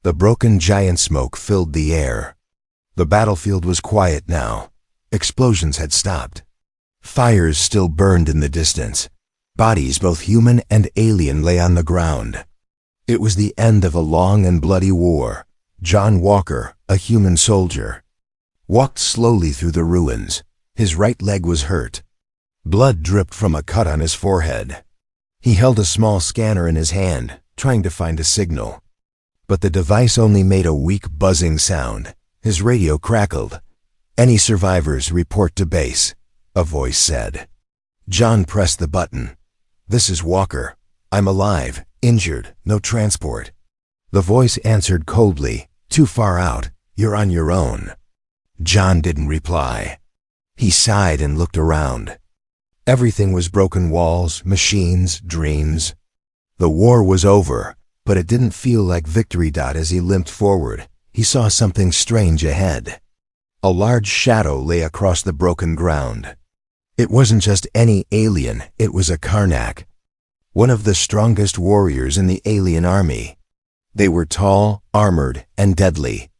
The broken giant smoke filled the air. The battlefield was quiet now. Explosions had stopped. Fires still burned in the distance. Bodies, both human and alien, lay on the ground. It was the end of a long and bloody war. John Walker, a human soldier, walked slowly through the ruins. His right leg was hurt. Blood dripped from a cut on his forehead. He held a small scanner in his hand, trying to find a signal. But the device only made a weak buzzing sound. His radio crackled. "Any survivors, report to base," a voice said. John pressed the button. "This is Walker. I'm alive, injured, no transport." The voice answered coldly, "Too far out. You're on your own." John didn't reply. He sighed and looked around. Everything was broken walls, machines, dreams. The war was over, but it didn't feel like victory. As he limped forward, he saw something strange ahead. A large shadow lay across the broken ground. It wasn't just any alien, it was a Karnak, one of the strongest warriors in the alien army. They were tall, armored, and deadly.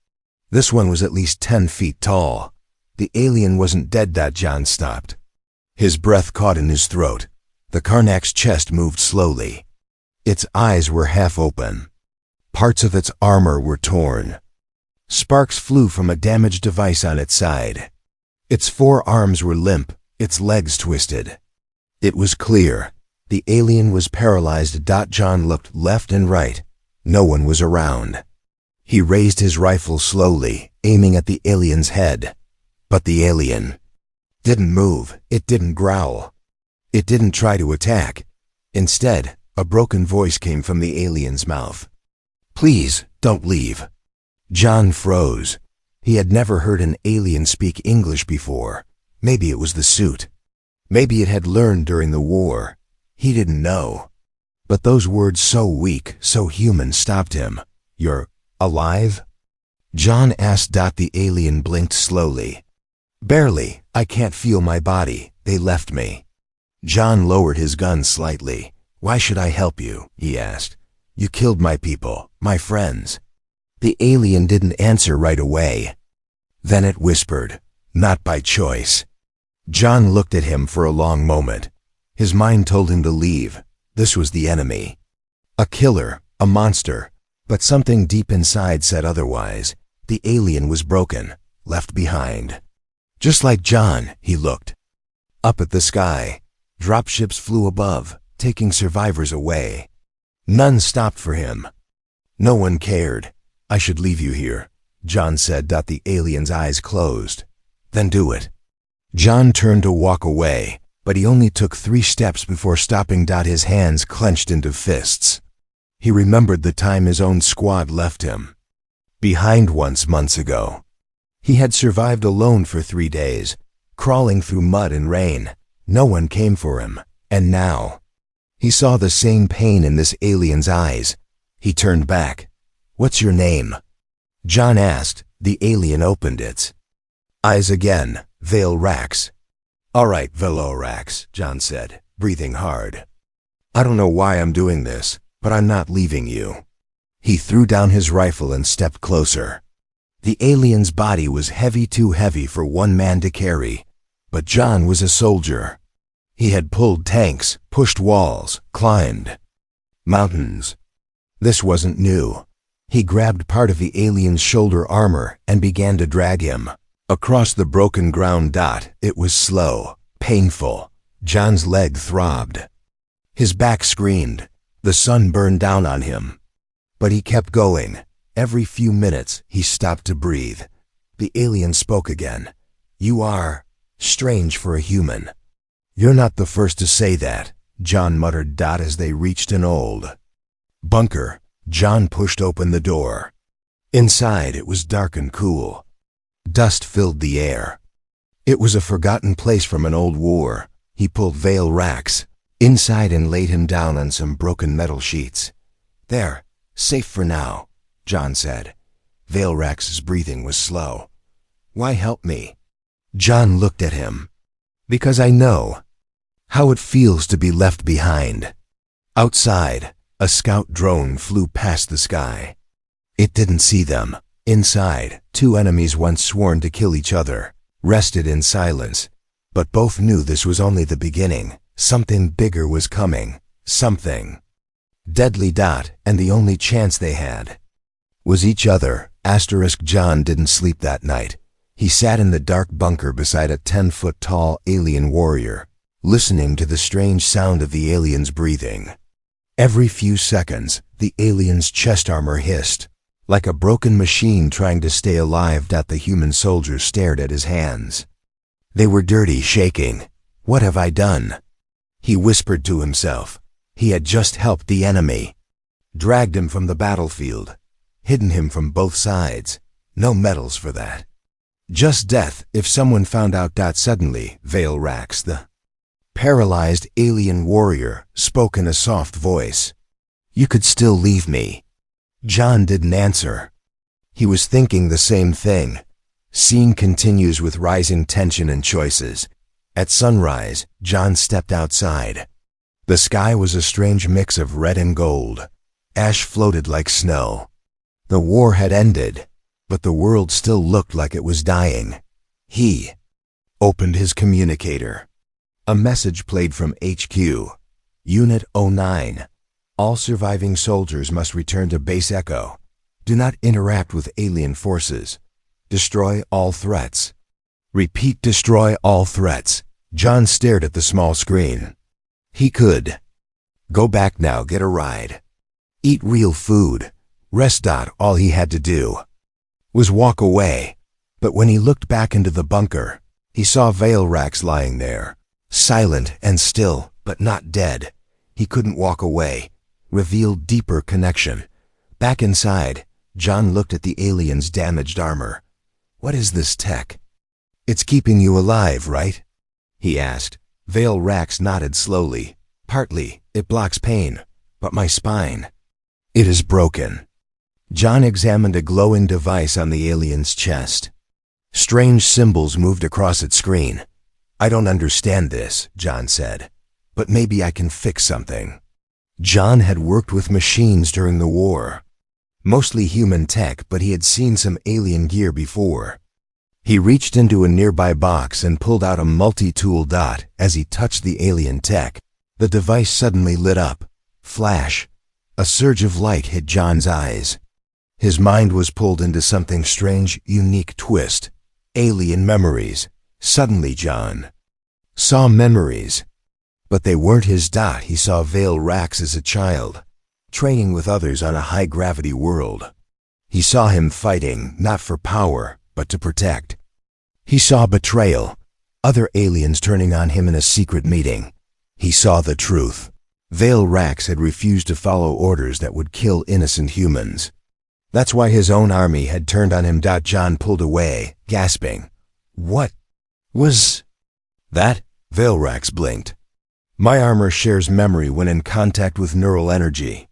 This one was at least 10 feet tall. The alien wasn't dead. John stopped. His breath caught in his throat. The Karnak's chest moved slowly. Its eyes were half open. Parts of its armor were torn. Sparks flew from a damaged device on its side. Its forearms were limp, its legs twisted. It was clear. The alien was paralyzed. John looked left and right. No one was around. He raised his rifle slowly, aiming at the alien's head. But the alien didn't move. It didn't growl. It didn't try to attack. Instead, a broken voice came from the alien's mouth. "Please, don't leave." John froze. He had never heard an alien speak English before. Maybe it was the suit. Maybe it had learned during the war. He didn't know. But those words, so weak, so human, stopped him. "You're alive?" John asked. The alien blinked slowly. "Barely. I can't feel my body. They left me." John lowered his gun slightly. "Why should I help you?" he asked. "You killed my people, my friends." The alien didn't answer right away. Then it whispered, "Not by choice." John looked at him for a long moment. His mind told him to leave. This was the enemy. A killer, a monster. But something deep inside said otherwise. The alien was broken, left behind. Just like John, he looked. Up at the sky. Dropships flew above, taking survivors away. None stopped for him. No one cared. "I should leave you here," John said. The alien's eyes closed. "Then do it." John turned to walk away, but he only took 3 steps before stopping. His hands clenched into fists. He remembered the time his own squad left him behind once, months ago. He had survived alone for 3 days, crawling through mud and rain. No one came for him, and now he saw the same pain in this alien's eyes. He turned back. "What's your name?" John asked. The alien opened its eyes again. "Velorax." "All right, Velorax," John said, breathing hard. "I don't know why I'm doing this, but I'm not leaving you." He threw down his rifle and stepped closer. The alien's body was heavy, too heavy for one man to carry. But John was a soldier. He had pulled tanks, pushed walls, climbed mountains. This wasn't new. He grabbed part of the alien's shoulder armor and began to drag him across the broken ground. It was slow, painful. John's leg throbbed. His back screamed. The sun burned down on him. But he kept going. Every few minutes, he stopped to breathe. The alien spoke again. "You are strange for a human." "You're not the first to say that," John muttered. As they reached an old bunker, John pushed open the door. Inside, it was dark and cool. Dust filled the air. It was a forgotten place from an old war. He pulled Velorax inside and laid him down on some broken metal sheets. "There, safe for now," John said. Velorax's breathing was slow. "Why help me?" John looked at him. "Because I know how it feels to be left behind." Outside, a scout drone flew past the sky. It didn't see them. Inside, two enemies once sworn to kill each other, rested in silence. But both knew this was only the beginning. Something bigger was coming. Something. Deadly. And the only chance they had was each other. John didn't sleep that night. He sat in the dark bunker beside a 10-foot-tall alien warrior, listening to the strange sound of the alien's breathing. Every few seconds, the alien's chest armor hissed, like a broken machine trying to stay alive. The human soldier stared at his hands. They were dirty, shaking. What have I done? He whispered to himself. He had just helped the enemy, dragged him from the battlefield, hidden him from both sides. No medals for that. Just death if someone found out. Suddenly, Veil Rax, the paralyzed alien warrior, spoke in a soft voice. You could still leave me. John didn't answer. He was thinking the same thing. Scene continues with rising tension and choices. At sunrise, John stepped outside. The sky was a strange mix of red and gold. Ash floated like snow. The war had ended, but the world still looked like it was dying. He opened his communicator. A message played from HQ. Unit 09. All surviving soldiers must return to Base Echo. Do not interact with alien forces. Destroy all threats. Repeat, destroy all threats. John stared at the small screen. He could go back now, get a ride, eat real food, rest. All he had to do was walk away. But when he looked back into the bunker, he saw Veil Rax lying there, silent and still, but not dead. He couldn't walk away. Revealed deeper connection. Back inside, John looked at the alien's damaged armor. What is this tech? It's keeping you alive, right? He asked. Veil Rax nodded slowly. Partly, it blocks pain, but my spine, it is broken. John examined a glowing device on the alien's chest. Strange symbols moved across its screen. I don't understand this, John said, but maybe I can fix something. John had worked with machines during the war. Mostly human tech, but he had seen some alien gear before. He reached into a nearby box and pulled out a multi-tool dot. As he touched the alien tech, the device suddenly lit up. Flash. A surge of light hit John's eyes. His mind was pulled into something strange, unique twist. Alien memories. Suddenly John saw memories. But they weren't his. He saw Veil Rax as a child, training with others on a high-gravity world. He saw him fighting, not for power, but to protect. He saw betrayal, other aliens turning on him in a secret meeting. He saw the truth. Veil Rax had refused to follow orders that would kill innocent humans. That's why his own army had turned on him. John pulled away, gasping. What was that? Veil Rax blinked. My armor shares memory when in contact with neural energy.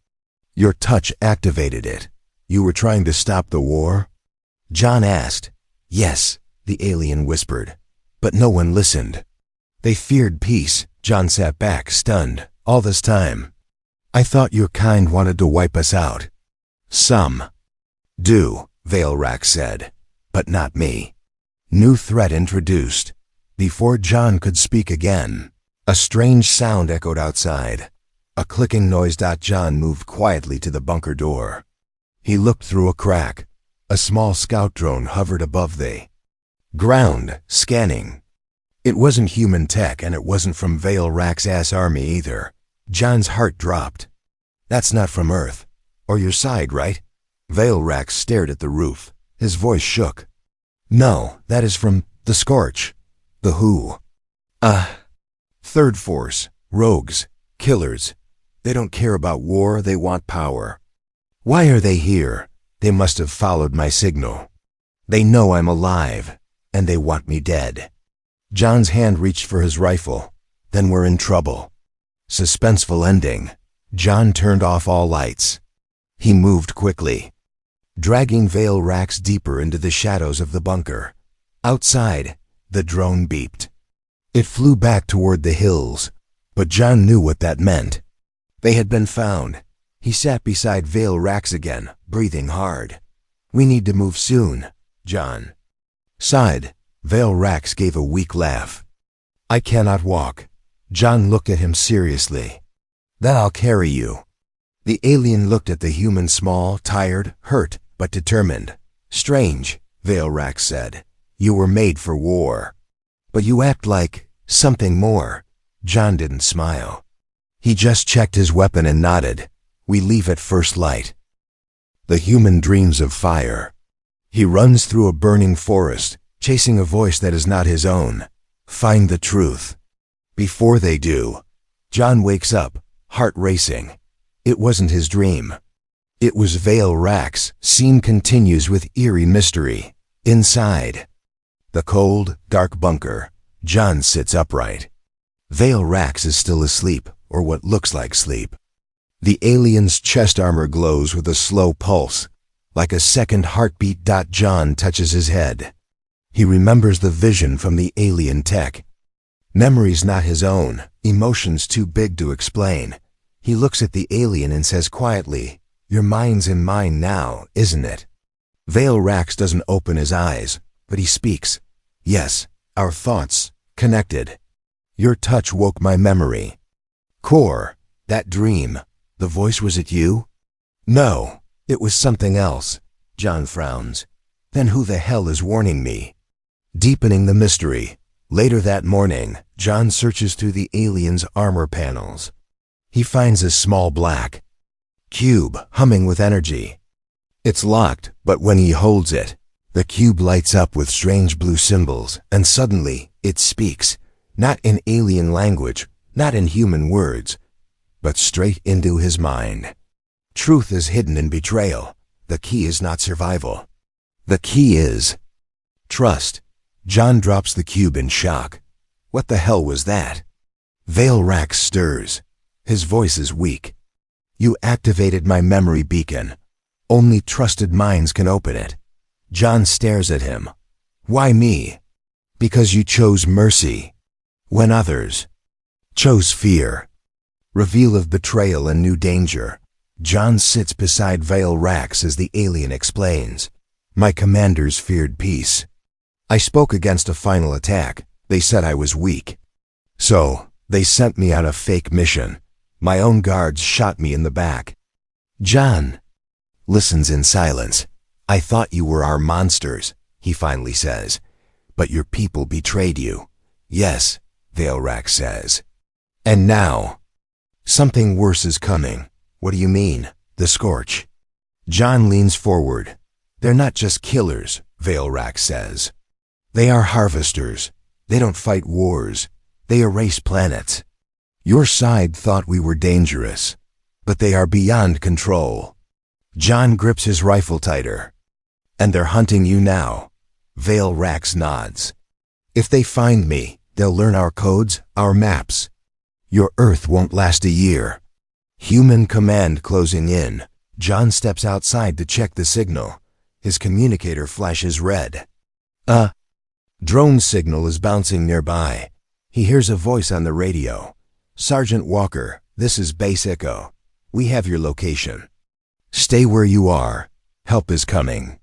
Your touch activated it. You were trying to stop the war? John asked. Yes, the alien whispered. But no one listened. They feared peace. John sat back, stunned. All this time, I thought your kind wanted to wipe us out. Some do, Veil Rax said, but not me. New threat introduced. Before John could speak again, a strange sound echoed outside. A clicking noise. John moved quietly to the bunker door. He looked through a crack. A small scout drone hovered above the ground, scanning. It wasn't human tech, and it wasn't from Veil Rax's army either. John's heart dropped. That's not from Earth. Or your side, right? Veil Rax stared at the roof. His voice shook. No, that is from the Scorch. The Who. Third Force. Rogues. Killers. They don't care about war, they want power. Why are they here? They must have followed my signal. They know I'm alive, and they want me dead. John's hand reached for his rifle. Then we're in trouble. Suspenseful ending. John turned off all lights. He moved quickly, dragging Veil Rax deeper into the shadows of the bunker. Outside, the drone beeped. It flew back toward the hills, but John knew what that meant. They had been found. He sat beside Vale Rax again, breathing hard. "We need to move soon," John sighed. Vale Rax gave a weak laugh. "I cannot walk." John looked at him seriously. "Then I'll carry you." The alien looked at the human, small, tired, hurt, but determined. "Strange," Vale Rax said. "You were made for war. But you act like something more." John didn't smile. He just checked his weapon and nodded. "We leave at first light." The human dreams of fire. He runs through a burning forest, chasing a voice that is not his own. Find the truth. Before they do, John wakes up, heart racing. It wasn't his dream. It was Vale Rax. Scene continues with eerie mystery. Inside the cold, dark bunker, John sits upright. Vale Rax is still asleep, or what looks like sleep. The alien's chest armor glows with a slow pulse, like a second heartbeat. John touches his head. He remembers the vision from the alien tech. Memories not his own, emotions too big to explain. He looks at the alien and says quietly, "Your mind's in mine now, isn't it?" Vale Rax doesn't open his eyes, but he speaks. "Yes, our thoughts connected. Your touch woke my memory. Core, that dream, the voice, was it you?" "No, it was something else." John frowns. "Then who the hell is warning me?" Deepening the mystery, later that morning, John searches through the alien's armor panels. He finds a small black cube humming with energy. It's locked, but when he holds it, the cube lights up with strange blue symbols, and suddenly it speaks, not in alien language, not in human words, but straight into his mind. Truth is hidden in betrayal. The key is not survival. The key is trust. John drops the cube in shock. What the hell was that? Vale Rax stirs. His voice is weak. "You activated my memory beacon. Only trusted minds can open it." John stares at him. "Why me?" "Because you chose mercy, when others chose fear." Reveal of betrayal and new danger. John sits beside Vale Rax as the alien explains. "My commanders feared peace. I spoke against a final attack. They said I was weak. So, they sent me on a fake mission. My own guards shot me in the back." John listens in silence. "I thought you were our monsters," he finally says. "But your people betrayed you." "Yes," Vale Rax says. "And now, something worse is coming." "What do you mean?" "The Scorch." John leans forward. "They're not just killers," Vale Rax says. "They are harvesters. They don't fight wars. They erase planets. Your side thought we were dangerous, but they are beyond control." John grips his rifle tighter. "And they're hunting you now." Vale Rax nods. "If they find me, they'll learn our codes, our maps. Your Earth won't last a year." Human command closing in. John steps outside to check the signal. His communicator flashes red. Drone signal is bouncing nearby. He hears a voice on the radio. "Sergeant Walker, this is Base Echo. We have your location. Stay where you are. Help is coming."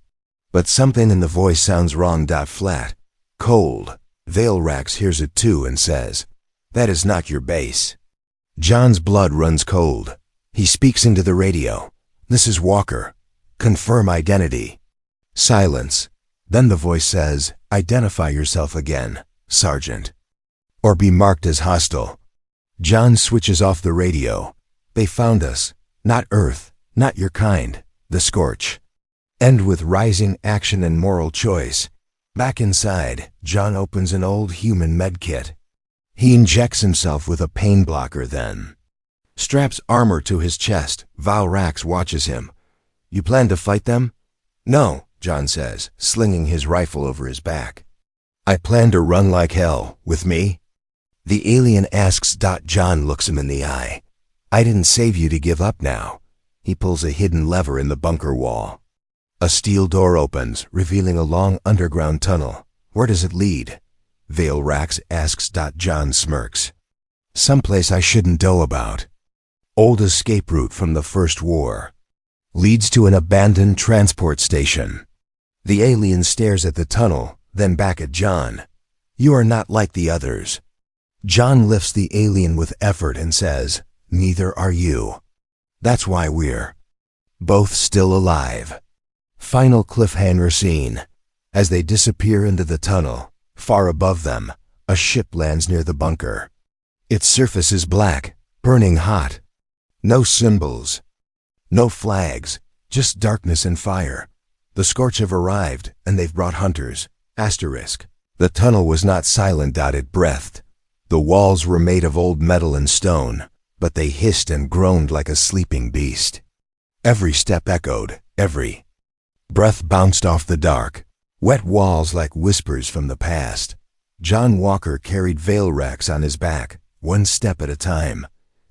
But something in the voice sounds wrong. Flat. Cold. Vale Rax hears it too and says, "That is not your base." John's blood runs cold. He speaks into the radio. "This is Walker. Confirm identity." Silence. Then the voice says, "Identify yourself again, Sergeant, or be marked as hostile." John switches off the radio. "They found us. Not Earth, not your kind, the Scorch." End with rising action and moral choice. Back inside, John opens an old human med kit. He injects himself with a pain blocker, then straps armor to his chest. Vale Rax watches him. "You plan to fight them?" "No," John says, slinging his rifle over his back. "I plan to run like hell. With me?" The alien asks. John looks him in the eye. "I didn't save you to give up now." He pulls a hidden lever in the bunker wall. A steel door opens, revealing a long underground tunnel. "Where does it lead?" Vale Rax asks. John smirks. "Someplace I shouldn't know about." Old escape route from the First War. Leads to an abandoned transport station. The alien stares at the tunnel, then back at John. You are not like the others. John lifts the alien with effort and says, neither are you. That's why we're both still alive. Final cliffhanger scene. As they disappear into the tunnel, far above them, a ship lands near the bunker. Its surface is black, burning hot. No symbols. No flags, just darkness and fire. The Scorch have arrived, and they've brought hunters. Asterisk. The tunnel was not silent. It breathed. The walls were made of old metal and stone, but they hissed and groaned like a sleeping beast. Every step echoed, every breath bounced off the dark, wet walls like whispers from the past. John Walker carried veil racks on his back, one step at a time.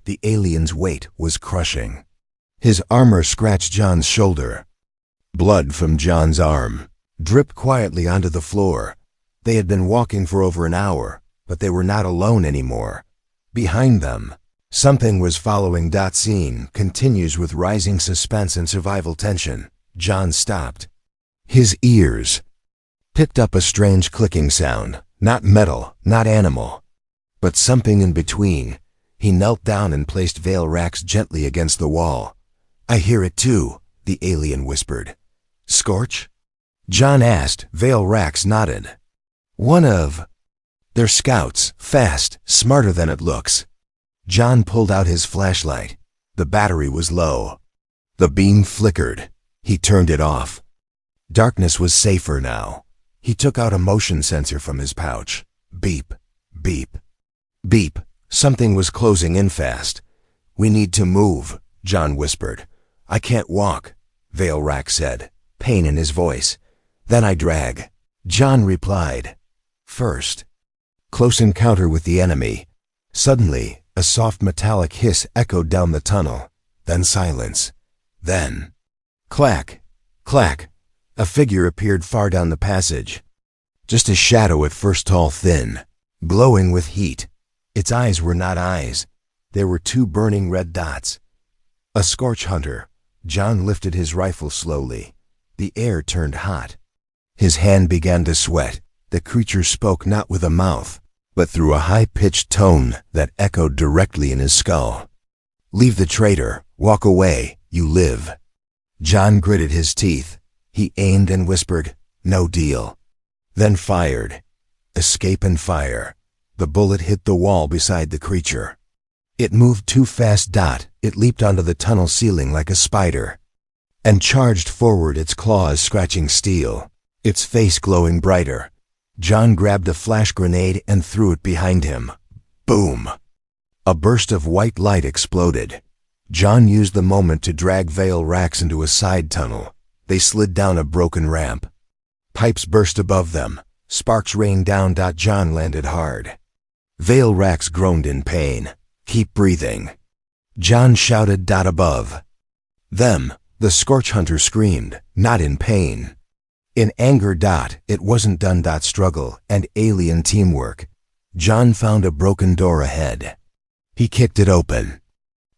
The alien's weight was crushing. His armor scratched John's shoulder. Blood from John's arm dripped quietly onto the floor. They had been walking for over an hour, but they were not alone anymore. Behind them, something was following. Scene continues with rising suspense and survival tension. John stopped. His ears picked up a strange clicking sound, not metal, not animal, but something in between. He knelt down and placed veil racks gently against the wall. I hear it too, the alien whispered. Scorch? John asked. Veil racks nodded. One of their scouts, fast, smarter than it looks. John pulled out his flashlight. The battery was low. The beam flickered. He turned it off. Darkness was safer now. He took out a motion sensor from his pouch. Beep, beep, beep. Something was closing in fast. We need to move, John whispered. I can't walk, Veil Rack said, pain in his voice. Then I drag. John replied. First. Close encounter with the enemy. Suddenly, a soft metallic hiss echoed down the tunnel. Then silence. Then clack, clack. A figure appeared far down the passage. Just a shadow at first, tall, thin, glowing with heat. Its eyes were not eyes. There were two burning red dots. A Scorch hunter. John lifted his rifle slowly. The air turned hot. His hand began to sweat. The creature spoke not with a mouth, but through a high-pitched tone that echoed directly in his skull. Leave the traitor. Walk away. You live. John gritted his teeth. He aimed and whispered, no deal. Then fired. Escape and fire. The bullet hit the wall beside the creature. It moved too fast. It leaped onto the tunnel ceiling like a spider and charged forward, its claws scratching steel, its face glowing brighter. John grabbed a flash grenade and threw it behind him. Boom! A burst of white light exploded. John used the moment to drag Veil Racks into a side tunnel. They slid down a broken ramp. Pipes burst above them. Sparks rained down. John landed hard. Veil Racks groaned in pain. Keep breathing. John shouted. Above them, the Scorch hunter screamed, not in pain. In anger. It wasn't done. Struggle and alien teamwork. John found a broken door ahead. He kicked it open.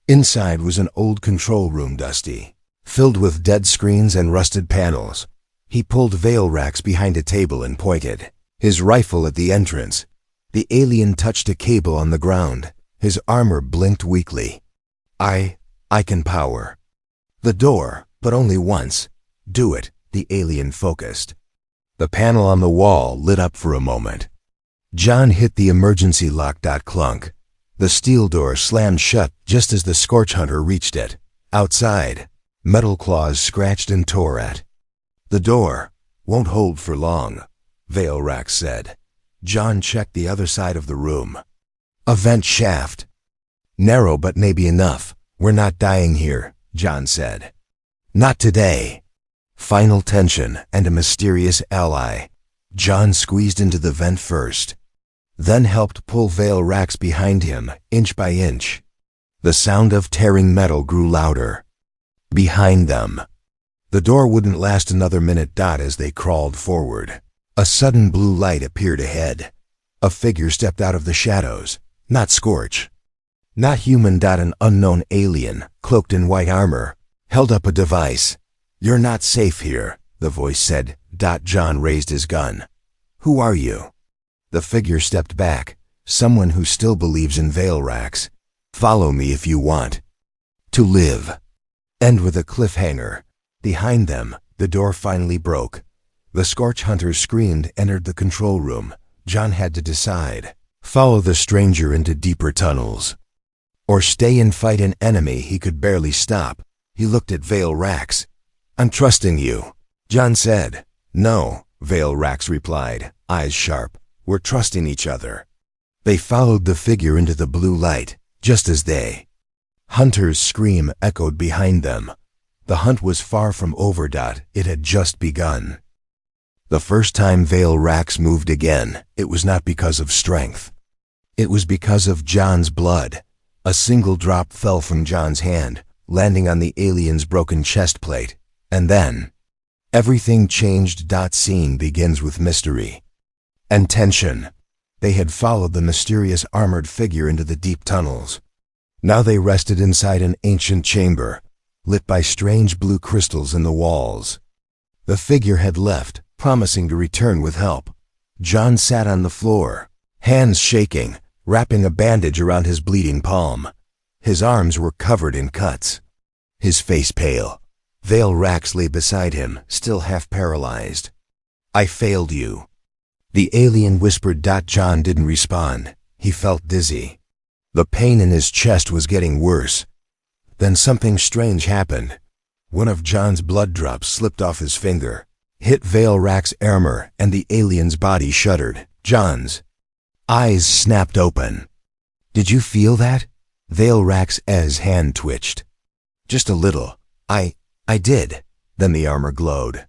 Inside was an old control room, dusty, filled with dead screens and rusted panels. He pulled Veil Racks behind a table and pointed his rifle at the entrance. The alien touched a cable on the ground. His armor blinked weakly. I can power the door, but only once. Do it, the alien focused. The panel on the wall lit up for a moment. John hit the emergency lock. Clunk. The steel door slammed shut just as the Scorch hunter reached it. Outside, metal claws scratched and tore at. The door won't hold for long, Veil Rack said. John checked the other side of the room. A vent shaft. Narrow, but maybe enough. We're not dying here, John said. Not today. Final tension and a mysterious ally. John squeezed into the vent first, then helped pull Veil Racks behind him, inch by inch. The sound of tearing metal grew louder. Behind them. The door wouldn't last another minute. As they crawled forward, a sudden blue light appeared ahead. A figure stepped out of the shadows. Not Scorch. Not human. An unknown alien, cloaked in white armor, held up a device. You're not safe here, the voice said. John raised his gun. Who are you? The figure stepped back. Someone who still believes in veil racks. Follow me if you want to live. End with a cliffhanger. Behind them, the door finally broke. The Scorch Hunters screamed, entered the control room. John had to decide. Follow the stranger into deeper tunnels, or stay and fight an enemy he could barely stop. He looked at Veil Rax. I'm trusting you, John said. No, Veil Rax replied, eyes sharp. We're trusting each other. They followed the figure into the blue light. Just as they Hunter's scream echoed behind them. The hunt was far from over. It had just begun. The first time Veil Rax moved again, it was not because of strength. It was because of John's blood. A single drop fell from John's hand, landing on the alien's broken chest plate. And then everything changed. Scene begins with mystery and tension. They had followed the mysterious armored figure into the deep tunnels. Now they rested inside an ancient chamber, lit by strange blue crystals in the walls. The figure had left, promising to return with help. John sat on the floor, hands shaking, wrapping a bandage around his bleeding palm. His arms were covered in cuts, his face pale. Veil Rax lay beside him, still half paralyzed. I failed you, the alien whispered. John didn't respond. He felt dizzy. The pain in his chest was getting worse. Then something strange happened. One of John's blood drops slipped off his finger, hit Veil Rax's armor, and the alien's body shuddered. John's eyes snapped open. Did you feel that? Veil Rax's hand twitched. Just a little. I did. Then the armor glowed.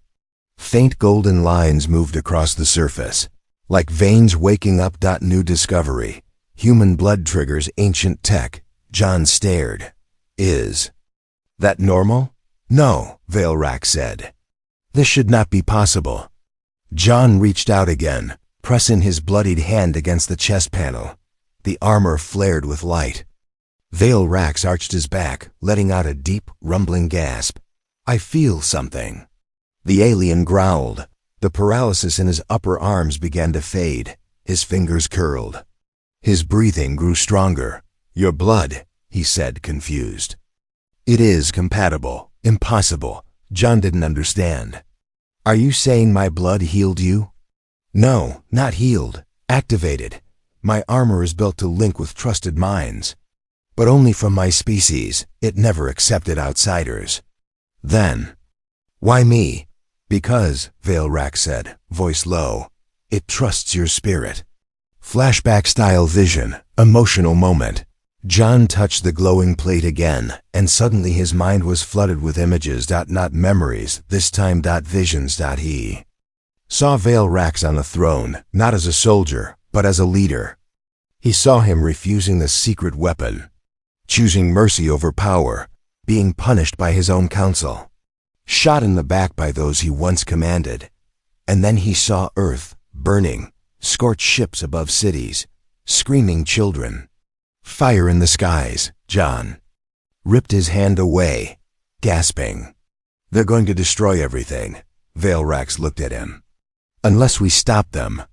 Faint golden lines moved across the surface, like veins waking up. New discovery. Human blood triggers ancient tech. John stared. Is that normal? No, Veil Rax said. This should not be possible. John reached out again, pressing his bloodied hand against the chest panel. The armor flared with light. Veil Rax arched his back, letting out a deep, rumbling gasp. I feel something. The alien growled. The paralysis in his upper arms began to fade. His fingers curled. His breathing grew stronger. Your blood, he said, confused. It is compatible. Impossible. John didn't understand. Are you saying my blood healed you? No, not healed. Activated. My armor is built to link with trusted minds. But only from my species. It never accepted outsiders. Then, why me? Because, Veil Rax said, voice low, it trusts your spirit. Flashback-style vision, emotional moment. John touched the glowing plate again, and suddenly his mind was flooded with images. Not memories, this time visions. He saw Veil Rax on the throne, not as a soldier, but as a leader. He saw him refusing the secret weapon, choosing mercy over power, being punished by his own council, shot in the back by those he once commanded. And then he saw Earth burning, scorched ships above cities, screaming children. Fire in the skies. John ripped his hand away, gasping. They're going to destroy everything. Veil Rax looked at him. Unless we stop them.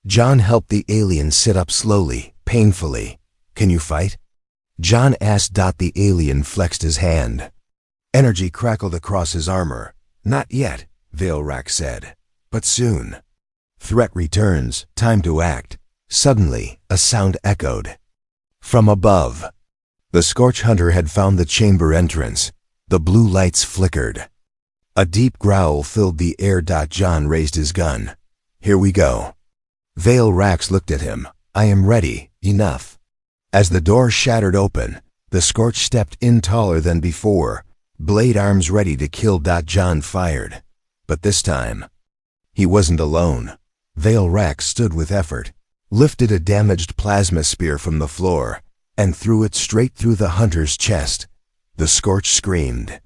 John helped the alien sit up slowly, painfully. Can you fight? John asked. The alien flexed his hand. Energy crackled across his armor. Not yet, Veil Rax said. But soon. Threat returns, time to act. Suddenly, a sound echoed. From above. The Scorch Hunter had found the chamber entrance. The blue lights flickered. A deep growl filled the air. John raised his gun. Here we go. Veil Rax looked at him. I am ready. Enough. As the door shattered open, the Scorch stepped in taller than before, blade arms ready to kill. John fired. But this time, he wasn't alone. Veil Rax stood with effort, lifted a damaged plasma spear from the floor, and threw it straight through the hunter's chest. The Scorch screamed.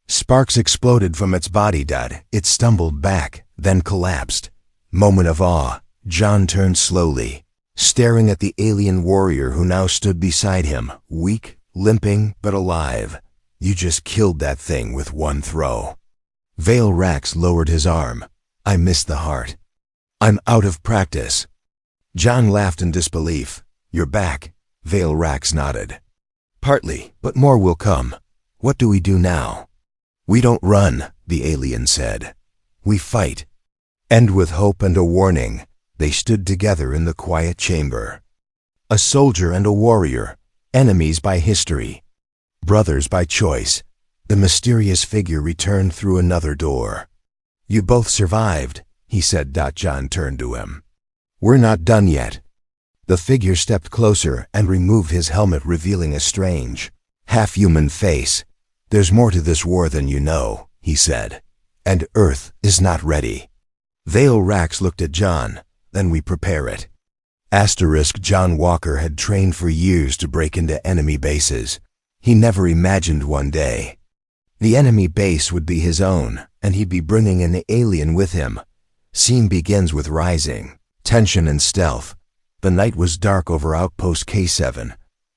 Sparks exploded from its body. It stumbled back, then collapsed. Moment of awe. John turned slowly. staring at the alien warrior who now stood beside him, weak, limping, but alive. You just killed that thing with one throw. Vale Rax lowered his arm. I missed the heart. I'm out of practice. John laughed in disbelief. You're back. Vale Rax nodded. Partly, but more will come. What do we do now? We don't run, the alien said. We fight. And with hope and a warning, they stood together in the quiet chamber. A soldier and a warrior, enemies by history, brothers by choice. The mysterious figure returned through another door. You both survived, he said. John turned to him. We're not done yet. The figure stepped closer and removed his helmet, revealing a strange, half-human face. There's more to this war than you know, he said, and Earth is not ready. Vale Rax looked at John. Then we prepare it. John Walker had trained for years to break into enemy bases. He never imagined one day the enemy base would be his own, and he'd be bringing an alien with him. Scene begins with rising tension and stealth. The night was dark over Outpost K7,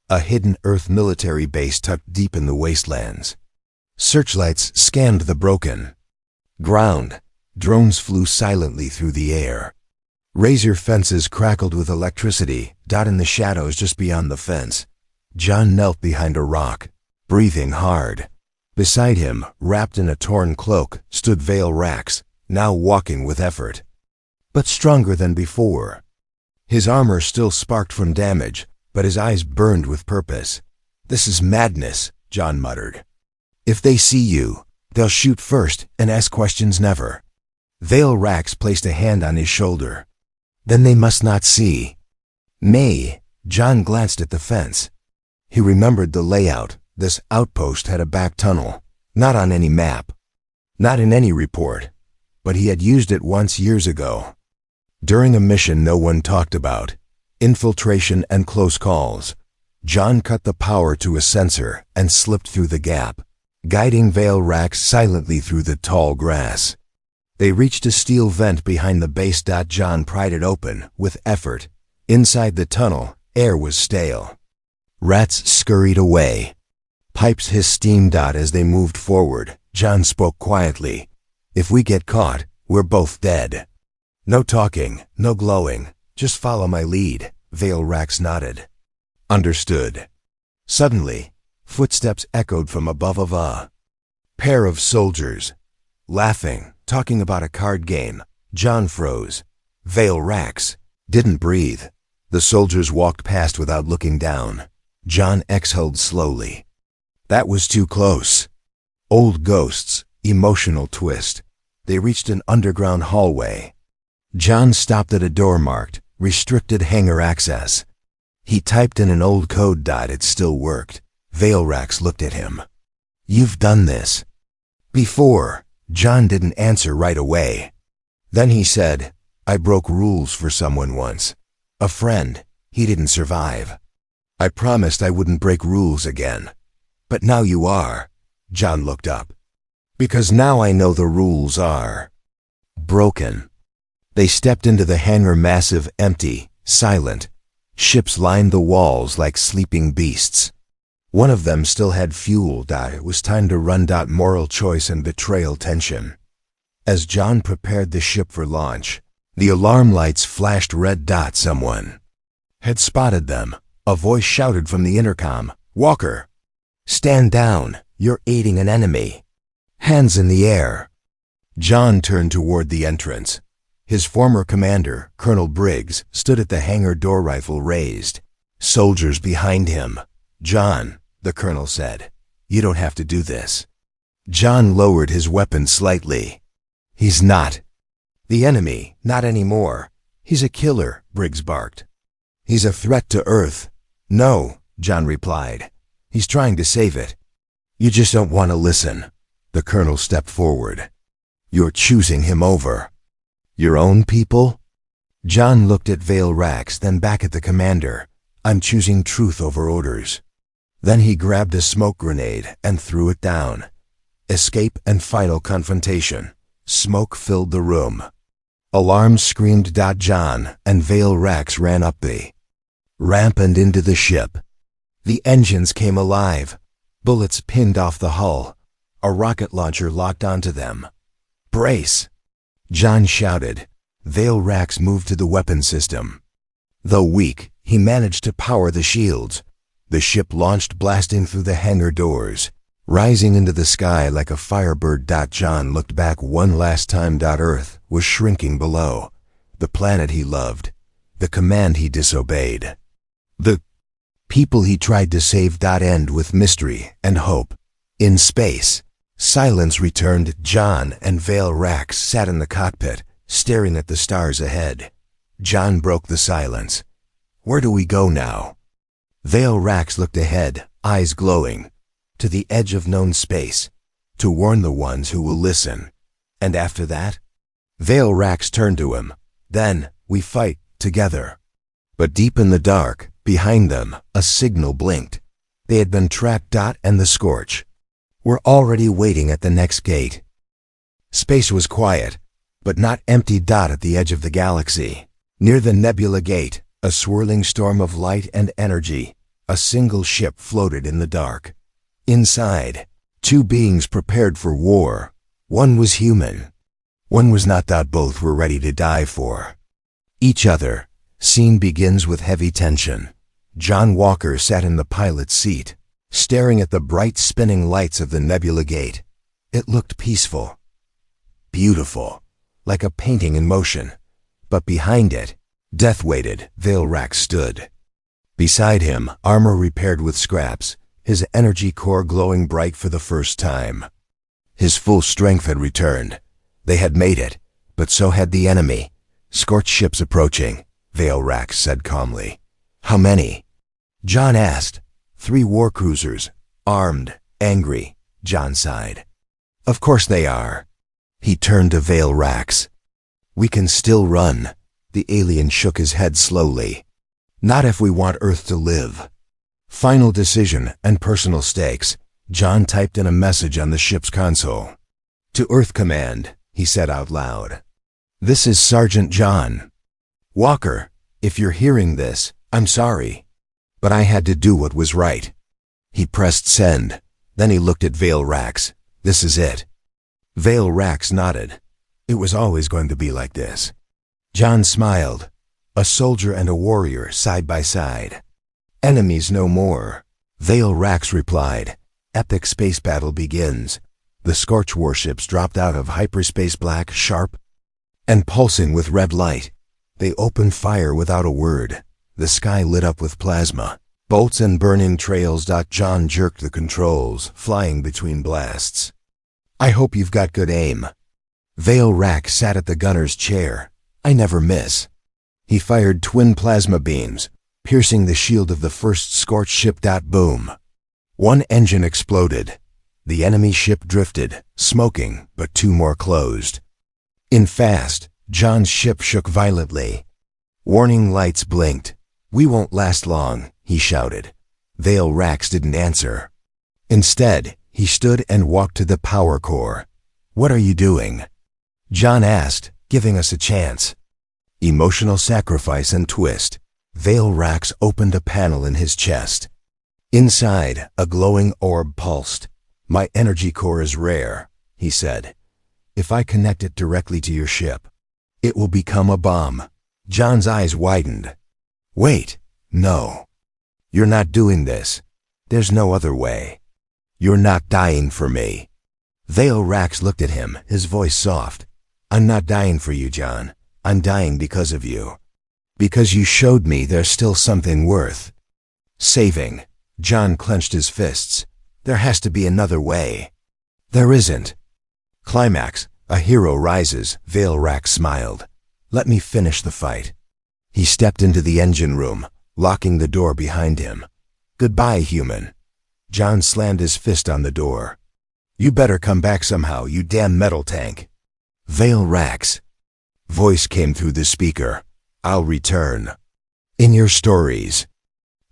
a hidden Earth military base tucked deep in the wastelands. Searchlights scanned the broken ground. Drones flew silently through the air. Razor fences crackled with electricity. In the shadows just beyond the fence, John knelt behind a rock, breathing hard. Beside him, wrapped in a torn cloak, stood Vale Rax, now walking with effort, but stronger than before. His armor still sparked from damage, but his eyes burned with purpose. This is madness, John muttered. If they see you, they'll shoot first and ask questions never. Vale Rax placed a hand on his shoulder. Then they must not see. May. John glanced at the fence. He remembered the layout. This outpost had a back tunnel, not on any map, not in any report, but he had used it once years ago. During a mission no one talked about, infiltration and close calls. John cut the power to a sensor and slipped through the gap, guiding Vale Rax silently through the tall grass. They reached a steel vent behind the base. John pried it open with effort. Inside the tunnel, air was stale. Rats scurried away. Pipes hissed steam. As they moved forward, John spoke quietly. If we get caught, we're both dead. No talking, no glowing, just follow my lead. Vale Rax nodded. Understood. Suddenly, footsteps echoed from above of a pair of soldiers, laughing, talking about a card game. John froze. Vale Rax didn't breathe. The soldiers walked past without looking down. John exhaled slowly. That was too close. Old ghosts, emotional twist. They reached an underground hallway. John stopped at a door marked, restricted hangar access. He typed in an old code. It still worked. Vale Rax looked at him. You've done this before. John didn't answer right away. Then he said, I broke rules for someone once. A friend. He didn't survive. I promised I wouldn't break rules again. But now you are. John looked up. Because now I know the rules are broken. They stepped into the hangar, massive, empty, silent. Ships lined the walls like sleeping beasts. One of them still had fuel. It was time to run. Moral choice and betrayal tension. As John prepared the ship for launch, the alarm lights flashed red. Someone had spotted them. A voice shouted from the intercom, Walker! Stand down, you're aiding an enemy. Hands in the air. John turned toward the entrance. His former commander, Colonel Briggs, stood at the hangar door, rifle raised. Soldiers behind him. John, the colonel said, you don't have to do this. John lowered his weapon slightly. He's not the enemy, not anymore. He's a killer, Briggs barked. He's a threat to Earth. No, John replied. He's trying to save it. You just don't want to listen. The colonel stepped forward. You're choosing him over your own people? John looked at Vale Rax, then back at the commander. I'm choosing truth over orders. Then he grabbed a smoke grenade and threw it down. Escape and final confrontation. Smoke filled the room. Alarms screamed. John and Vale Rax ran up the ramp and into the ship. The engines came alive. Bullets pinned off the hull. A rocket launcher locked onto them. "Brace!" John shouted. Vale Rax moved to the weapon system. Though weak, he managed to power the shields. The ship launched, blasting through the hangar doors, rising into the sky like a firebird. John looked back one last time. Earth was shrinking below. The planet he loved. The command he disobeyed. The people he tried to save. End with mystery and hope. In space, silence returned. John and Vale Rax sat in the cockpit, staring at the stars ahead. John broke the silence. "Where do we go now?" Vale Rax looked ahead, eyes glowing, to the edge of known space, to warn the ones who will listen. "And after that?" Vale Rax turned to him. "Then we fight together." But deep in the dark, behind them, a signal blinked. They had been tracked. And the Scorch were already waiting at the next gate. Space was quiet, but not empty. At the edge of the galaxy, near the nebula gate, a swirling storm of light and energy, a single ship floated in the dark. Inside, two beings prepared for war. One was human. One was not. Both were ready to die for each other. Scene begins with heavy tension. John Walker sat in the pilot's seat, staring at the bright spinning lights of the nebula gate. It looked peaceful, beautiful, like a painting in motion. But behind it, death waited. Vale Rax stood. Beside him, armor repaired with scraps, his energy core glowing bright for the first time. His full strength had returned. They had made it, but so had the enemy. "Scorch ships approaching," Vale Rax said calmly. "How many?" John asked. 3 war cruisers, armed, angry," John sighed. "Of course they are." He turned to Vale Rax. "We can still run." The alien shook his head slowly. "Not if we want Earth to live." Final decision and personal stakes. John typed in a message on the ship's console. "To Earth Command," he said out loud. "This is Sergeant John Walker. If you're hearing this, I'm sorry. But I had to do what was right." He pressed send. Then he looked at Vale Rax. "This is it." Vale Rax nodded. It was always going to be like this. John smiled. A soldier and a warrior side by side. "Enemies no more." Vale Rax replied. "Epic space battle begins." The Scorch warships dropped out of hyperspace, black, sharp, and pulsing with red light. They opened fire without a word. The sky lit up with plasma, bolts and burning trails. John jerked the controls, flying between blasts. "I hope you've got good aim." Vale Rax sat at the gunner's chair. "I never miss." He fired twin plasma beams, piercing the shield of the first Scorch ship. Boom. One engine exploded. The enemy ship drifted, smoking, but 2 more closed. In fast, John's ship shook violently. Warning lights blinked. "We won't last long," he shouted. Vale Rax didn't answer. Instead, he stood and walked to the power core. "What are you doing?" John asked, "Giving us a chance." Emotional sacrifice and twist. Vale Rax opened a panel in his chest. Inside, a glowing orb pulsed. "My energy core is rare," he said. "If I connect it directly to your ship, it will become a bomb." John's eyes widened. "Wait, no. You're not doing this. There's no other way. You're not dying for me." Vale Rax looked at him, his voice soft. "I'm not dying for you, John. I'm dying because of you. Because you showed me there's still something worth saving." John clenched his fists. "There has to be another way." "There isn't." Climax. A hero rises. Vale Rax smiled. "Let me finish the fight." He stepped into the engine room, locking the door behind him. "Goodbye, human." John slammed his fist on the door. "You better come back somehow, you damn metal tank." Vale Rax. Voice came through the speaker. "I'll return. In your stories."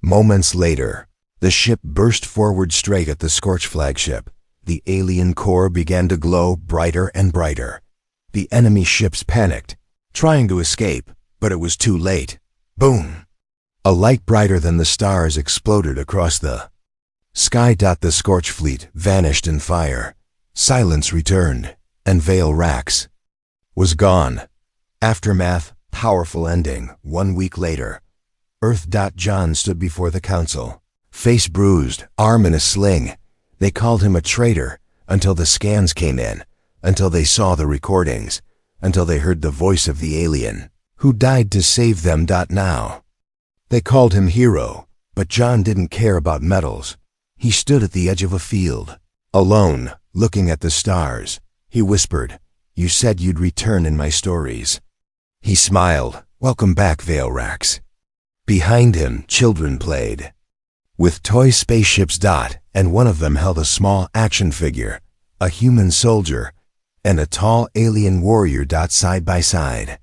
Moments later, the ship burst forward straight at the Scorch flagship. The alien core began to glow brighter and brighter. The enemy ships panicked, trying to escape, but it was too late. Boom! A light brighter than the stars exploded across the sky. The Scorch Fleet vanished in fire. Silence returned, and Vale Rax was gone. Aftermath, powerful ending. 1 week later, Earth. John stood before the council, face bruised, arm in a sling. They called him a traitor until the scans came in, until they saw the recordings, until they heard the voice of the alien who died to save them. Now, they called him hero, but John didn't care about medals. He stood at the edge of a field, alone, looking at the stars. He whispered, "You said you'd return in my stories." He smiled. "Welcome back, Vale Rax." Behind him, children played with toy spaceships. And one of them held a small action figure, a human soldier, and a tall alien warrior. Side by side.